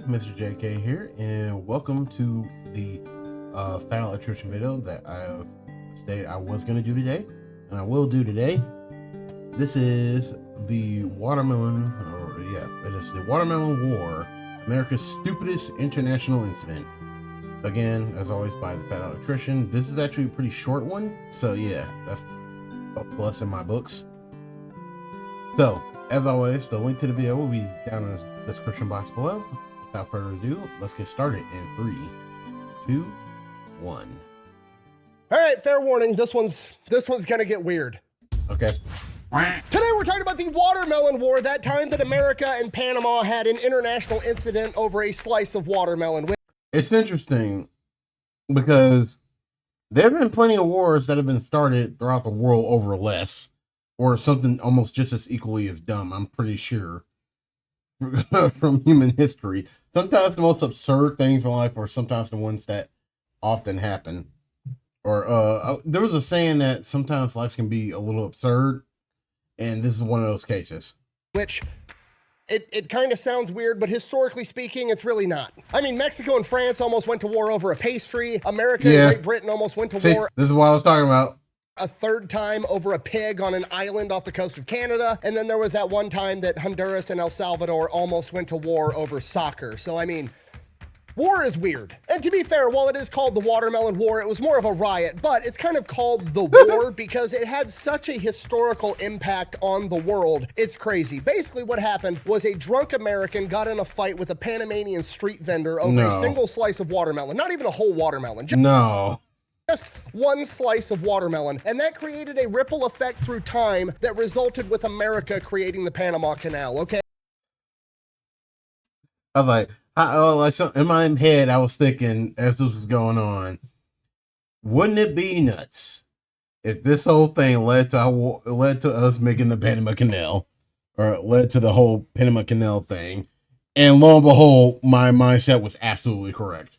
Mr. JK here, and welcome to the Fat Electrician video that I stated I was going to do today, and I will do today. This is the Watermelon, it is the Watermelon War, America's Stupidest International Incident. Again, as always, by the Fat Electrician. This is actually a pretty short one, so yeah, that's a plus in my books. So, as always, the link to the video will be down in the description box below. Without further ado, let's get started in 3, 2, 1. All right, fair warning. This one's gonna get weird. Okay. Today we're talking about the Watermelon War, that time that America and Panama had an international incident over a slice of watermelon. It's interesting because there have been plenty of wars that have been started throughout the world over less, or something almost just as equally as dumb, I'm pretty sure, from human history. Sometimes the most absurd things in life are sometimes the ones that often happen. Or there was a saying that sometimes life can be a little absurd, and this is one of those cases. Which, it kind of sounds weird, but historically speaking, it's really not. I mean, Mexico and France almost went to war over a pastry. America and Great Britain almost went to war. This is what I was talking about. A third time over a pig on an island off the coast of Canada. And then there was that one time that Honduras and El Salvador almost went to war over soccer. So, I mean, war is weird. And to be fair, while it is called the Watermelon War, it was more of a riot, but it's kind of called the war because it had such a historical impact on the world. It's crazy. Basically what happened was a drunk American got in a fight with a Panamanian street vendor over a single slice of watermelon. Not even a whole watermelon. Just one slice of watermelon, and that created a ripple effect through time that resulted with America creating the Panama Canal, okay? I was like, in my head, I was thinking, as this was going on, wouldn't it be nuts if this whole thing led to us making the Panama Canal, or led to the whole Panama Canal thing, and lo and behold, my mindset was absolutely correct.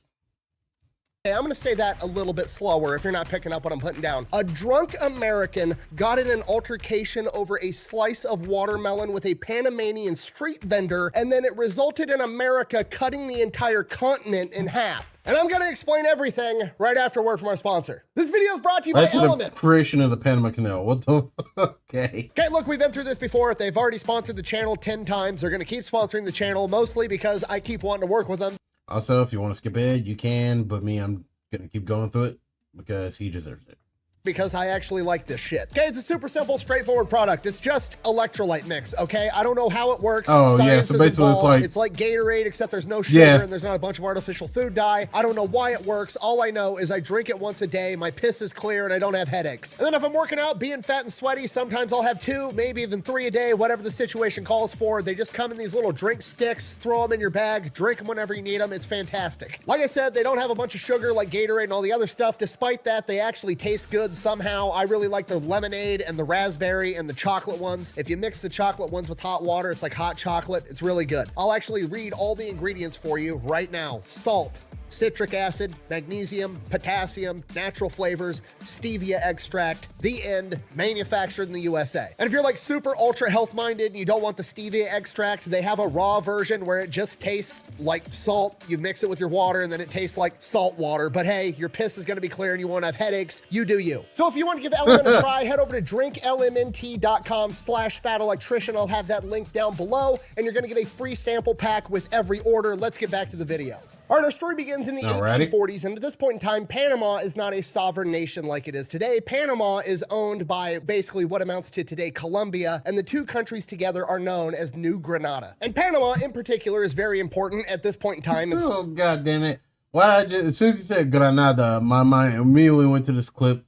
I'm going to say that a little bit slower if you're not picking up what I'm putting down. A drunk American got in an altercation over a slice of watermelon with a Panamanian street vendor, and then it resulted in America cutting the entire continent in half. And I'm going to explain everything right after word from our sponsor. This video is brought to you by Element. The creation of the Panama Canal. What the? Okay, look, we've been through this before. They've already sponsored the channel 10 times. They're going to keep sponsoring the channel, mostly because I keep wanting to work with them. Also, if you want to skip ahead, you can, but I'm going to keep going through it because he deserves it. Because I actually like this shit. Okay, it's a super simple, straightforward product. It's just electrolyte mix, okay? I don't know how it works. Oh, yeah, so basically it's like Gatorade, except there's no sugar and there's not a bunch of artificial food dye. I don't know why it works. All I know is I drink it once a day, my piss is clear, and I don't have headaches. And then if I'm working out, being fat and sweaty, sometimes I'll have 2, maybe even 3 a day, whatever the situation calls for. They just come in these little drink sticks, throw them in your bag, drink them whenever you need them. It's fantastic. Like I said, they don't have a bunch of sugar like Gatorade and all the other stuff. Despite that, they actually taste good somehow. I really like the lemonade and the raspberry and the chocolate ones. If you mix the chocolate ones with hot water, it's like hot chocolate. It's really good. I'll actually read all the ingredients for you right now. Salt, citric acid, magnesium, potassium, natural flavors, stevia extract, the end, manufactured in the USA. And if you're like super ultra health minded and you don't want the stevia extract, they have a raw version where it just tastes like salt. You mix it with your water and then it tastes like salt water. But hey, your piss is gonna be clear and you won't have headaches. You do you. So if you want to give Element a try, head over to drinklmnt.com/fatelectrician. I'll have that link down below and you're gonna get a free sample pack with every order. Let's get back to the video. All right, our story begins in the 1840s, and at this point in time, Panama is not a sovereign nation like it is today. Panama is owned by basically what amounts to today Colombia, and the two countries together are known as New Granada. And Panama, in particular, is very important at this point in time. Oh, God damn it. As soon as you said Granada, my mind immediately went to this clip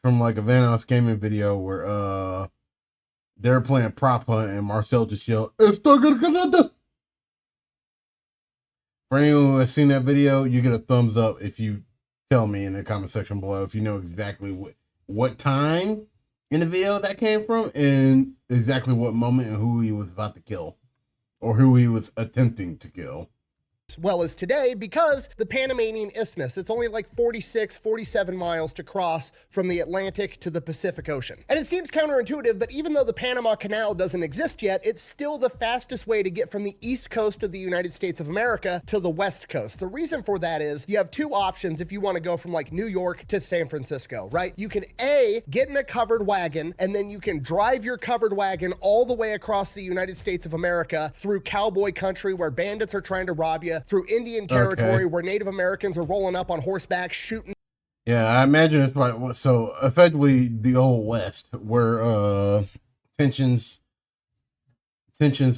from like a Van House Gaming video where they're playing prop hunt, and Marcel just yelled, "Esto Granada!" For anyone who has seen that video, you get a thumbs up if you tell me in the comment section below if you know exactly what time in the video that came from and exactly what moment and who he was about to kill or who he was attempting to kill. well as today because the Panamanian Isthmus, it's only like 46, 47 miles to cross from the Atlantic to the Pacific Ocean. And it seems counterintuitive, but even though the Panama Canal doesn't exist yet, it's still the fastest way to get from the east coast of the United States of America to the west coast. The reason for that is you have two options if you want to go from like New York to San Francisco, right? You can A, get in a covered wagon, and then you can drive your covered wagon all the way across the United States of America through cowboy country where bandits are trying to rob you, through Indian territory where Native Americans are rolling up on horseback shooting. Yeah, I imagine it's like, so effectively the old West, where tensions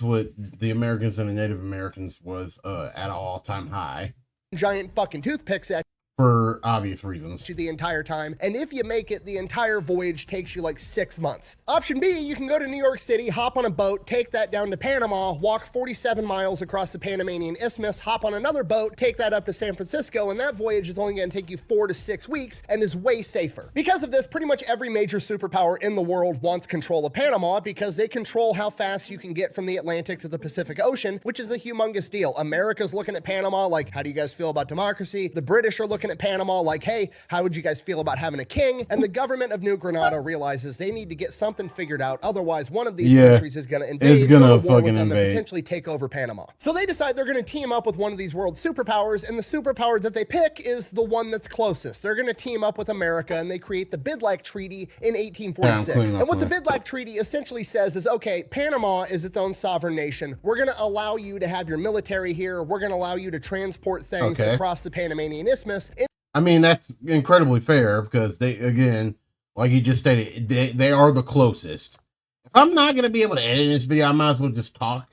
with the Americans and the Native Americans was at an all-time high. Giant fucking toothpicks at for obvious reasons. The entire time, and if you make it, the entire voyage takes you like 6 months. Option B, you can go to New York City, hop on a boat, take that down to Panama, walk 47 miles across the Panamanian Isthmus, hop on another boat, take that up to San Francisco, and that voyage is only going to take you 4 to 6 weeks and is way safer. Because of this, pretty much every major superpower in the world wants control of Panama because they control how fast you can get from the Atlantic to the Pacific Ocean, which is a humongous deal. America's looking at Panama like, how do you guys feel about democracy? The British are looking at Panama like, hey, how would you guys feel about having a king? And the government of New Granada realizes they need to get something figured out. Otherwise, one of these countries is going to invade, go to war with them, and potentially take over Panama. So they decide they're going to team up with one of these world superpowers, and the superpower that they pick is the one that's closest. They're going to team up with America, and they create the Bidlack Treaty in 1846. And what the Bidlack Treaty essentially says is, okay, Panama is its own sovereign nation. We're going to allow you to have your military here. We're going to allow you to transport things across the Panamanian Isthmus. I mean, that's incredibly fair because they, again, like you just stated, they are the closest. If I'm not going to be able to edit this video, I might as well just talk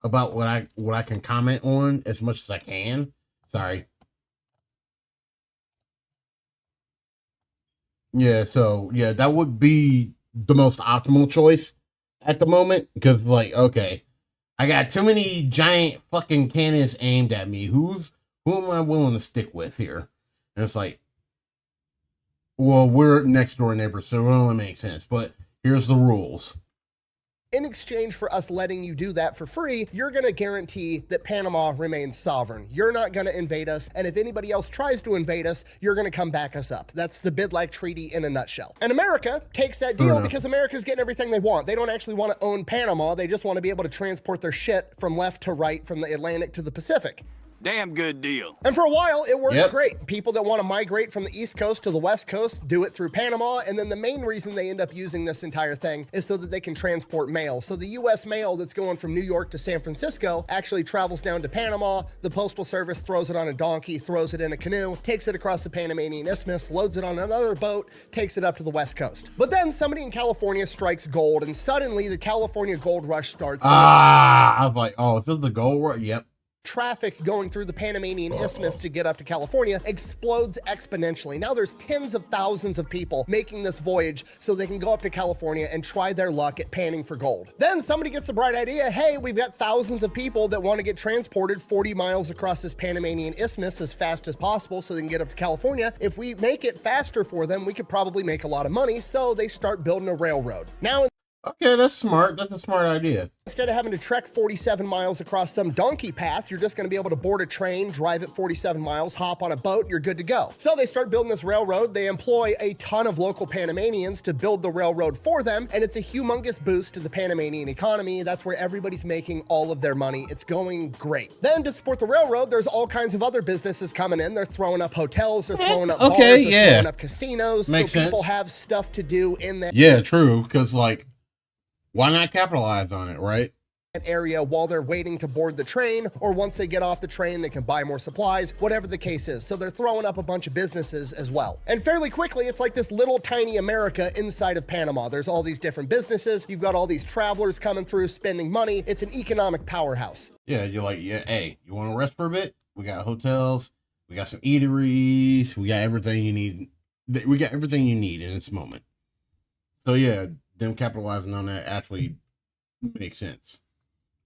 about what I can comment on as much as I can. Sorry. Yeah, so, yeah, that would be the most optimal choice at the moment because, like, okay, I got too many giant fucking cannons aimed at me. Who am I willing to stick with here? And it's like, well, we're next door neighbors, so it only makes sense. But here's the rules. In exchange for us letting you do that for free, you're going to guarantee that Panama remains sovereign. You're not going to invade us, and if anybody else tries to invade us, you're going to come back us up. That's the Bidlack Treaty in a nutshell. And America takes that deal because America's getting everything they want. They don't actually want to own Panama. They just want to be able to transport their shit from left to right, from the Atlantic to the Pacific. Damn good deal. And for a while, it works great. People that want to migrate from the East Coast to the West Coast do it through Panama. And then the main reason they end up using this entire thing is so that they can transport mail. So the U.S. mail that's going from New York to San Francisco actually travels down to Panama. The Postal Service throws it on a donkey, throws it in a canoe, takes it across the Panamanian Isthmus, loads it on another boat, takes it up to the West Coast. But then somebody in California strikes gold, and suddenly the California gold rush starts. I was like, oh, is this the gold rush? Yep. Traffic going through the Panamanian Isthmus to get up to California explodes exponentially. Now there's tens of thousands of people making this voyage so they can go up to California and try their luck at panning for gold. Then somebody gets a bright idea. Hey, we've got thousands of people that want to get transported 40 miles across this Panamanian Isthmus as fast as possible so they can get up to California. If we make it faster for them, we could probably make a lot of money. So they start building a railroad. Now, okay, that's smart. That's a smart idea. Instead of having to trek 47 miles across some donkey path, you're just going to be able to board a train, drive it 47 miles, hop on a boat, you're good to go. So they start building this railroad. They employ a ton of local Panamanians to build the railroad for them, and it's a humongous boost to the Panamanian economy. That's where everybody's making all of their money. It's going great. Then to support the railroad, there's all kinds of other businesses coming in. They're throwing up hotels, they're throwing up bars, they're throwing up casinos. Makes so people sense. have stuff to do in that. Yeah, true, because, like, why not capitalize on it, right? Area while they're waiting to board the train, or once they get off the train, they can buy more supplies, whatever the case is. So they're throwing up a bunch of businesses as well. And fairly quickly, it's like this little tiny America inside of Panama. There's all these different businesses. You've got all these travelers coming through, spending money. It's an economic powerhouse. Yeah, you're like, yeah, hey, you want to rest for a bit? We got hotels, we got some eateries, we got everything you need. We got everything you need in this moment. So yeah, them capitalizing on that actually makes sense.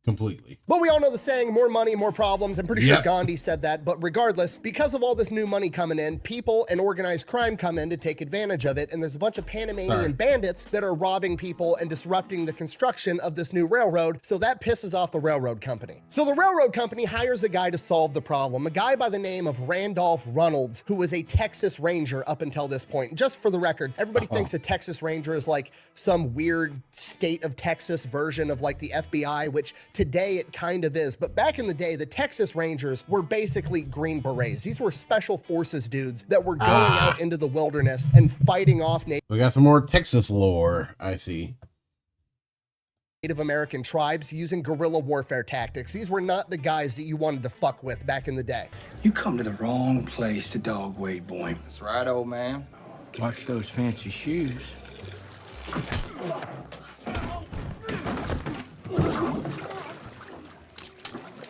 completely. But we all know the saying, more money, more problems. I'm pretty sure Gandhi said that. But regardless, because of all this new money coming in, people and organized crime come in to take advantage of it. And there's a bunch of Panamanian bandits that are robbing people and disrupting the construction of this new railroad. So that pisses off the railroad company. So the railroad company hires a guy to solve the problem, a guy by the name of Randolph Runnels, who was a Texas Ranger up until this point. Just for the record, everybody thinks a Texas Ranger is like some weird state of Texas version of like the FBI, which today it kind of is. But back in the day, the Texas Rangers were basically Green Berets. These were special forces dudes that were going out into the wilderness and fighting off We got some more Texas lore, I see. Native American tribes using guerrilla warfare tactics. These were not the guys that you wanted to fuck with back in the day. You come to the wrong place to dog wade, boy. That's right, old man. Watch those fancy shoes.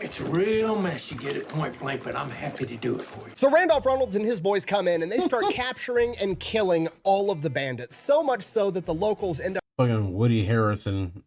It's a real mess you get at point blank, but I'm happy to do it for you. So Randolph Runnels and his boys come in and they start capturing and killing all of the bandits. So much so that the locals end up Fucking Woody Harrelson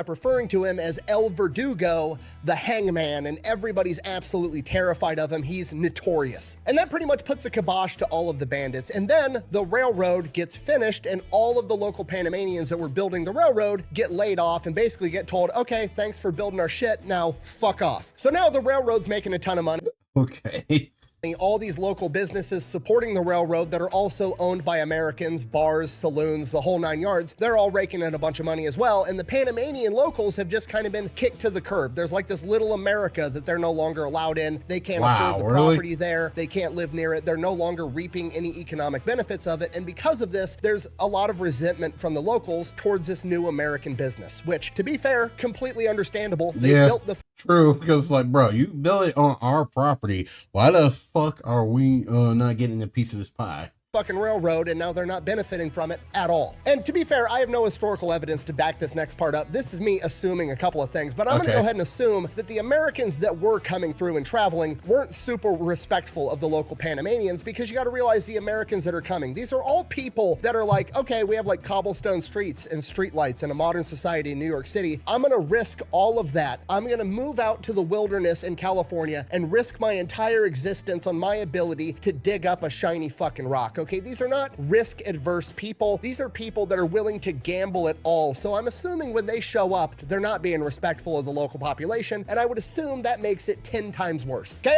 referring to him as El Verdugo, the hangman, and everybody's absolutely terrified of him. He's notorious. And that pretty much puts a kibosh to all of the bandits. And then the railroad gets finished and all of the local Panamanians that were building the railroad get laid off and basically get told, okay, thanks for building our shit, now fuck off. So now the railroad's making a ton of money. Okay. All these local businesses supporting the railroad that are also owned by Americans, bars, saloons, the whole 9 yards, they're all raking in a bunch of money as well. And the Panamanian locals have just kind of been kicked to the curb. There's like this little America that they're no longer allowed in. They can't afford the property there. They can't live near it. They're no longer reaping any economic benefits of it. And because of this, there's a lot of resentment from the locals towards this new American business, which, to be fair, completely understandable. They built the True, because like, bro, you build it on our property. Why the fuck are we not getting a piece of this pie? Fucking railroad, and now they're not benefiting from it at all. And to be fair, I have no historical evidence to back this next part up. This is me assuming a couple of things, but I'm gonna go ahead and assume that the Americans that were coming through and traveling weren't super respectful of the local Panamanians, because you gotta realize the Americans that are coming, these are all people that are like, okay, we have like cobblestone streets and streetlights in a modern society in New York City. I'm gonna risk all of that. I'm gonna move out to the wilderness in California and risk my entire existence on my ability to dig up a shiny fucking rock. Okay, these are not risk-adverse people. These are people that are willing to gamble at all. So I'm assuming when they show up, they're not being respectful of the local population, and I would assume that makes it 10 times worse. Okay,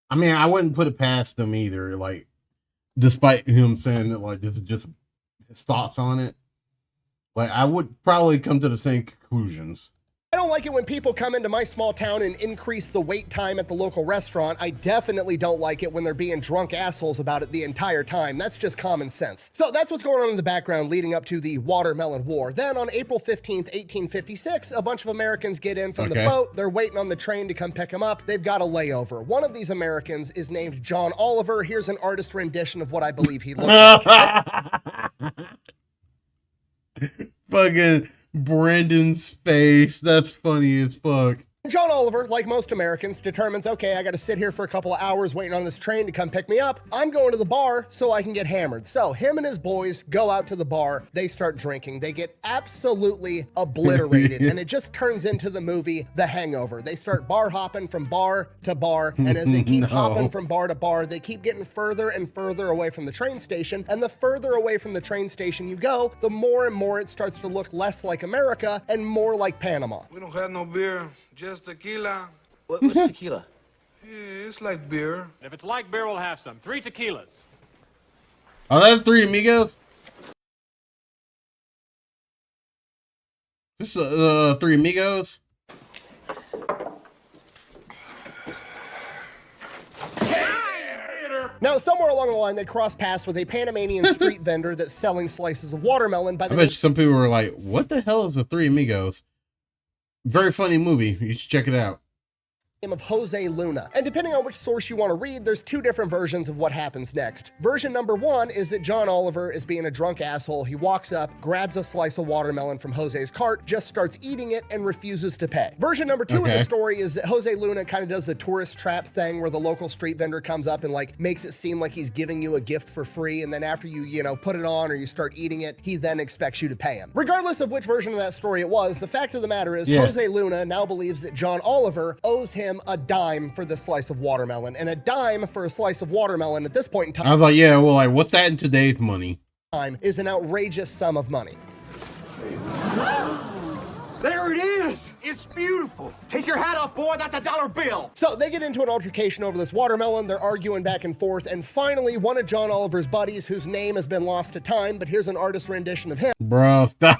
I mean, I wouldn't put it past them either. Like, despite him saying that, like, this is just his thoughts on it. Like, I would probably come to the same conclusions. I don't like it when people come into my small town and increase the wait time at the local restaurant. I definitely don't like it when they're being drunk assholes about it the entire time. That's just common sense. So that's what's going on in the background leading up to the Watermelon War. Then on April 15th, 1856, a bunch of Americans get in from the boat. They're waiting on the train to come pick them up. They've got a layover. One of these Americans is named John Oliver. Here's an artist rendition of what I believe he looks like. Fucking Brandon's face. That's funny as fuck. John Oliver, like most Americans, determines, okay, I got to sit here for a couple of hours waiting on this train to come pick me up. I'm going to the bar so I can get hammered. So him and his boys go out to the bar. They start drinking. They get absolutely obliterated. And it just turns into the movie The Hangover. They start bar hopping from bar to bar. And as they keep hopping from bar to bar, they keep getting further and further away from the train station. And the further away from the train station you go, the more and more it starts to look less like America and more like Panama. We don't have no beer. Just tequila. What's tequila? Yeah, it's like beer. If it's like beer, we'll have some. 3 tequilas. Oh, that's Three Amigos? This is Three Amigos? Now, somewhere along the line, they cross paths with a Panamanian street vendor that's selling slices of watermelon by the I bet you some people were like, what the hell is a Three Amigos? Very funny movie. You should check it out. of Jose Luna. And depending on which source you want to read, there's two different versions of what happens next. Version number one is that John Oliver is being a drunk asshole. He walks up, grabs a slice of watermelon from Jose's cart, just starts eating it, and refuses to pay. Version number two of the story is that Jose Luna kind of does the tourist trap thing where the local street vendor comes up and like makes it seem like he's giving you a gift for free, and then after you know, put it on or you start eating it, he then expects you to pay him. Regardless of which version of that story it was, the fact of the matter is Jose Luna now believes that John Oliver owes him a dime for this slice of watermelon, and a dime for a slice of watermelon at this point in time, I was like, yeah, well, like, what's that in today's money? Is an outrageous sum of money. There it is! It's beautiful! Take your hat off, boy, that's a $1 bill! So they get into an altercation over this watermelon, they're arguing back and forth, and finally one of John Oliver's buddies, whose name has been lost to time, but here's an artist rendition of him. Bro, stop.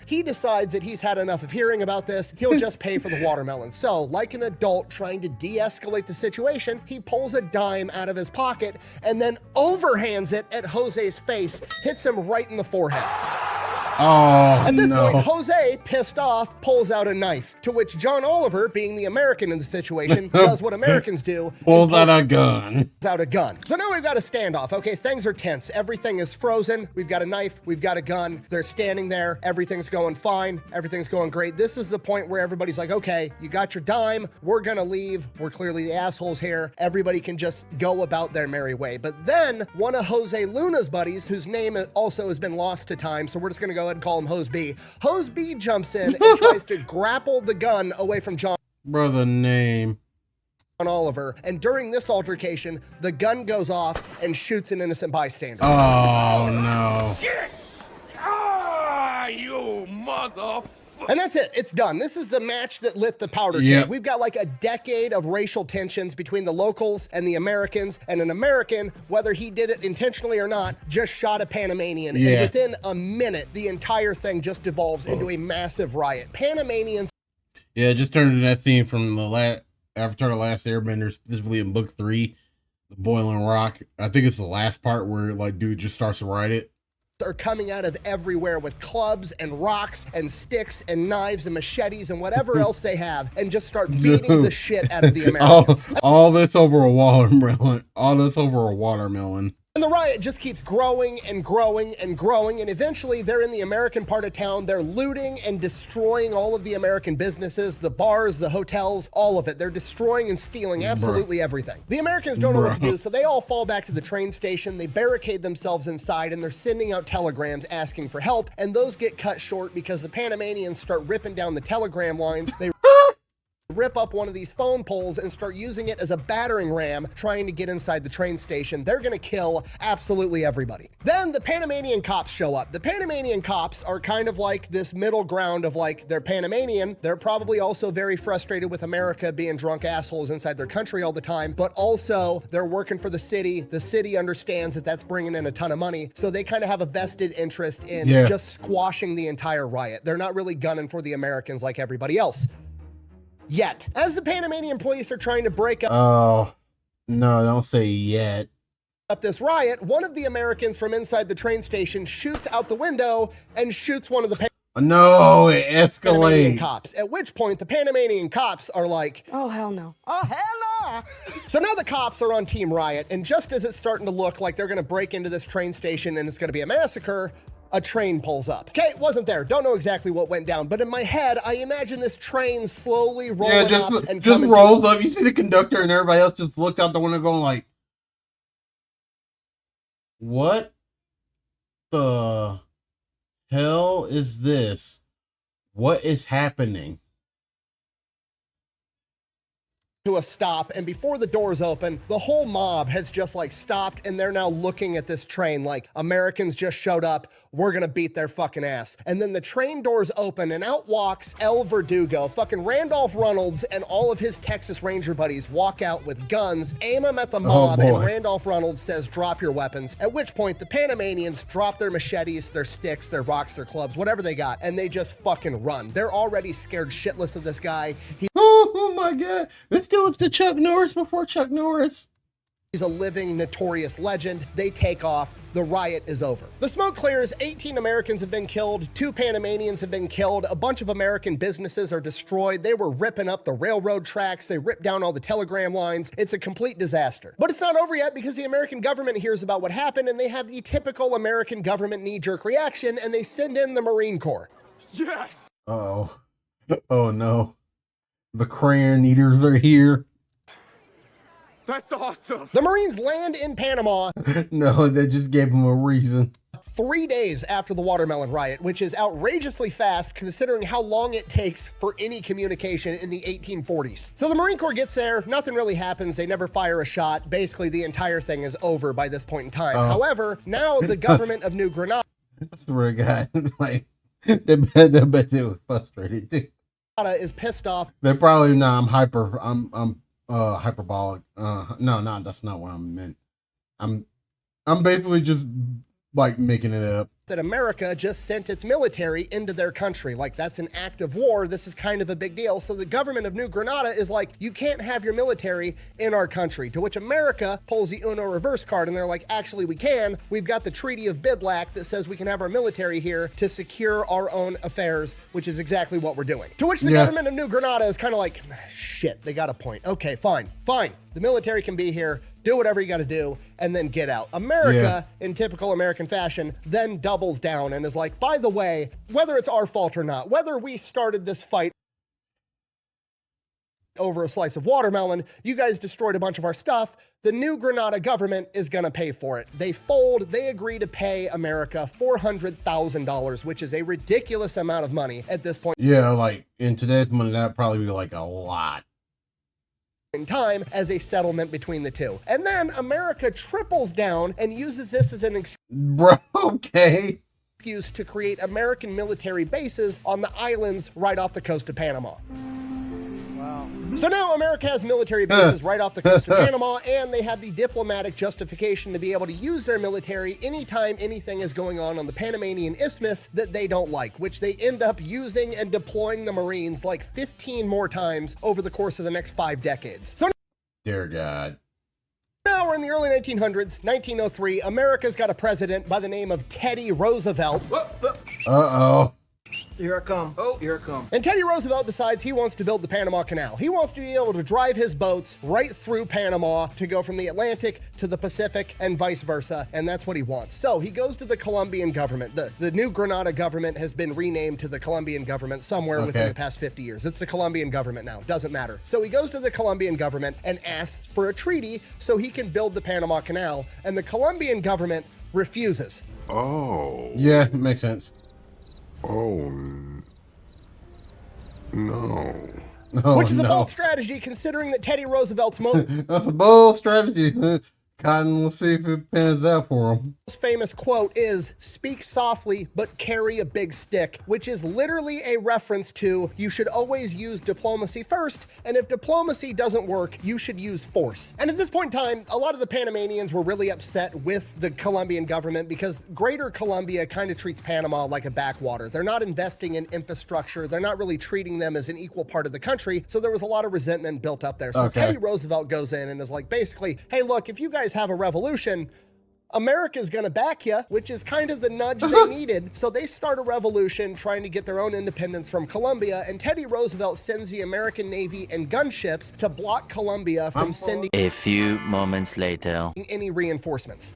He decides that he's had enough of hearing about this. He'll just pay for the watermelon. So, like an adult trying to de-escalate the situation, he pulls a dime out of his pocket and then overhands it at Jose's face, hits him right in the forehead. Oh, At this no. point, Jose, pissed off, pulls out a knife, to which John Oliver, being the American in the situation, does what Americans do. Pulls out a gun. Out a gun. So now we've got a standoff. Okay, things are tense. Everything is frozen. We've got a knife. We've got a gun. They're standing there. Everything's going fine. Everything's going great. This is the point where everybody's like, okay, you got your dime. We're gonna leave. We're clearly the assholes here. Everybody can just go about their merry way. But then one of Jose Luna's buddies, whose name also has been lost to time, so we're just gonna go ahead and call him Hose B. Hose B jumps in and tries to grapple the gun away from John Brother name. Oliver, and during this altercation, the gun goes off and shoots an innocent bystander. Oh, no. Ah, you mother... And that's it. It's done. This is the match that lit the powder Yep. keg. We've got like a decade of racial tensions between the locals and the Americans, and an American, whether he did it intentionally or not, just shot a Panamanian. Yeah. And within a minute, the entire thing just devolves into a massive riot. Panamanians... Yeah, it just turned into that scene from the Avatar: The Last Airbender, this really in book 3, the Boiling Rock. I think it's the last part where like dude just starts to ride it. are coming out of everywhere with clubs and rocks and sticks and knives and machetes and whatever else they have, and just start beating the shit out of the Americans. all this over a watermelon. All this over a watermelon. And the riot just keeps growing and growing and growing, and eventually they're in the American part of town. They're looting and destroying all of the American businesses, the bars, the hotels, all of it. They're destroying and stealing absolutely everything. The Americans don't know what to do, so they all fall back to the train station. They barricade themselves inside, and they're sending out telegrams asking for help, and those get cut short because the Panamanians start ripping down the telegram lines. They rip up one of these phone poles and start using it as a battering ram, trying to get inside the train station. They're gonna kill absolutely everybody. Then the Panamanian cops show up. The Panamanian cops are kind of like this middle ground of like, they're Panamanian. They're probably also very frustrated with America being drunk assholes inside their country all the time, but also they're working for the city. The city understands that that's bringing in a ton of money, so they kind of have a vested interest in just squashing the entire riot. They're not really gunning for the Americans like everybody else. Yet. As the Panamanian police are trying to break up Oh, no, don't say yet. this riot, one of the Americans from inside the train station shoots out the window and shoots one of the No, it Panamanian escalates. cops. At which point the Panamanian cops are like, oh, hell no. oh, hell no. So now the cops are on Team Riot, and just as it's starting to look like they're gonna break into this train station and it's gonna be a massacre, a train pulls up. Okay, it wasn't there. Don't know exactly what went down, but in my head, I imagine this train slowly rolling up and just coming rolls up. You see the conductor and everybody else just looks out the window going like, what the hell is this? What is happening? to a stop, and before the doors open, the whole mob has just like stopped, and they're now looking at this train like, Americans just showed up, we're gonna beat their fucking ass. And then the train doors open, and out walks El Verdugo. Fucking Randolph Reynolds and all of his Texas Ranger buddies walk out with guns, aim them at the mob, and Randolph Reynolds says, drop your weapons. At which point the Panamanians drop their machetes, their sticks, their rocks, their clubs, whatever they got, and they just fucking run. They're already scared shitless of this guy. Oh my god. Let's do it to Chuck Norris before Chuck Norris. He's a living, notorious legend. They take off. The riot is over. The smoke clears. 18 Americans have been killed. 2 Panamanians have been killed. A bunch of American businesses are destroyed. They were ripping up the railroad tracks. They ripped down all the telegram lines. It's a complete disaster. But it's not over yet because the American government hears about what happened and they have the typical American government knee-jerk reaction and they send in the Marine Corps. Yes! Oh. Oh no. The crayon eaters are here. That's awesome! The Marines land in Panama No, they just gave them a reason. 3 days after the watermelon riot, which is outrageously fast considering how long it takes for any communication in the 1840s. So the Marine Corps gets there, nothing really happens, they never fire a shot, basically the entire thing is over by this point in time. However, now the government of New Granada That's the real guy. Like, they bet they were frustrated too. is pissed off. They're probably I'm hyperbolic. No, that's not what I meant. I'm basically just like making it up. That America just sent its military into their country. Like, that's an act of war. This is kind of a big deal. So the government of New Granada is like, you can't have your military in our country. To which America pulls the Uno reverse card and they're like, actually we can. We've got the Treaty of Bidlack that says we can have our military here to secure our own affairs, which is exactly what we're doing. To which the government of New Granada is kind of like, shit, they got a point. Okay, fine. The military can be here. Do whatever you got to do, and then get out. America, in typical American fashion, then doubles down and is like, by the way, whether it's our fault or not, whether we started this fight over a slice of watermelon, you guys destroyed a bunch of our stuff, the New Granada government is gonna pay for it. They fold, they agree to pay America $400,000, which is a ridiculous amount of money at this point. Yeah, like in today's money, that'd probably be like a lot. In time as a settlement between the two. And then America triples down and uses this as an excuse to create American military bases on the islands right off the coast of Panama. Wow. So now America has military bases right off the coast of Panama, and they have the diplomatic justification to be able to use their military anytime anything is going on the Panamanian Isthmus that they don't like, which they end up using and deploying the Marines like 15 more times over the course of the next 5 decades. So dear God. now we're in the early 1900s, 1903. America's got a president by the name of Teddy Roosevelt. Uh-oh. Here I come. Oh, here I come. And Teddy Roosevelt decides he wants to build the Panama Canal. He wants to be able to drive his boats right through Panama to go from the Atlantic to the Pacific and vice versa, and that's what he wants. So he goes to the Colombian government. The New Granada government has been renamed to the Colombian government somewhere within the past 50 years. It's the Colombian government now, doesn't matter. So he goes to the Colombian government and asks for a treaty so he can build the Panama Canal, and the Colombian government refuses. Oh. Yeah, makes sense. Oh, no. Oh, which is a bold strategy considering that Teddy Roosevelt's That's a bold strategy. Cotton, we'll see if it pans out for him. Most famous quote is, "Speak softly, but carry a big stick," which is literally a reference to you should always use diplomacy first, and if diplomacy doesn't work, you should use force. And at this point in time, a lot of the Panamanians were really upset with the Colombian government because Greater Colombia kind of treats Panama like a backwater. They're not investing in infrastructure. They're not really treating them as an equal part of the country. So there was a lot of resentment built up there. So Teddy Roosevelt goes in and is like, basically, hey, look, if you guys have a revolution, America's gonna back you, which is kind of the nudge they needed. So they start a revolution trying to get their own independence from Colombia, and Teddy Roosevelt sends the American Navy and gunships to block Colombia from sending a few moments later any reinforcements.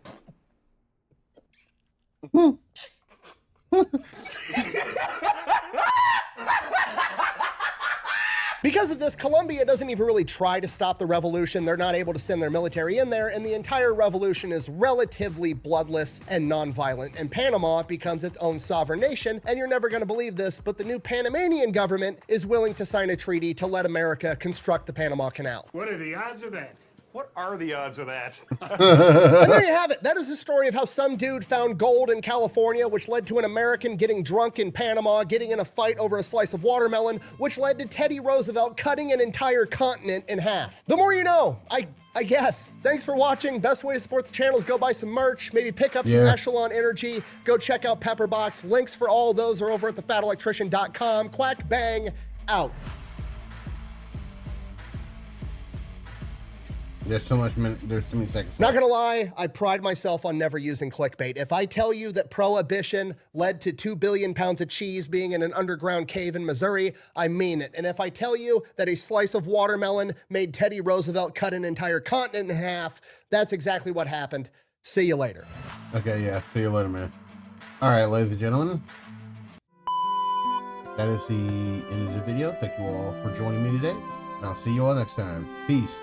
Because of this, Colombia doesn't even really try to stop the revolution. They're not able to send their military in there, and the entire revolution is relatively bloodless and non-violent. And Panama becomes its own sovereign nation, and you're never going to believe this, but the new Panamanian government is willing to sign a treaty to let America construct the Panama Canal. What are the odds of that? What are the odds of that? And there you have it. That is the story of how some dude found gold in California, which led to an American getting drunk in Panama, getting in a fight over a slice of watermelon, which led to Teddy Roosevelt cutting an entire continent in half. The more you know, I guess. Thanks for watching. Best way to support the channel is go buy some merch, maybe pick up some Echelon Energy, go check out Pepperbox. Links for all of those are over at thefatelectrician.com. Quack bang, out. There's so much. There's so many seconds. Not gonna lie, I pride myself on never using clickbait. If I tell you that prohibition led to 2 billion pounds of cheese being in an underground cave in Missouri, I mean it. And if I tell you that a slice of watermelon made Teddy Roosevelt cut an entire continent in half, that's exactly what happened. See you later. Okay, yeah. See you later, man. All right, ladies and gentlemen. That is the end of the video. Thank you all for joining me today. And I'll see you all next time. Peace.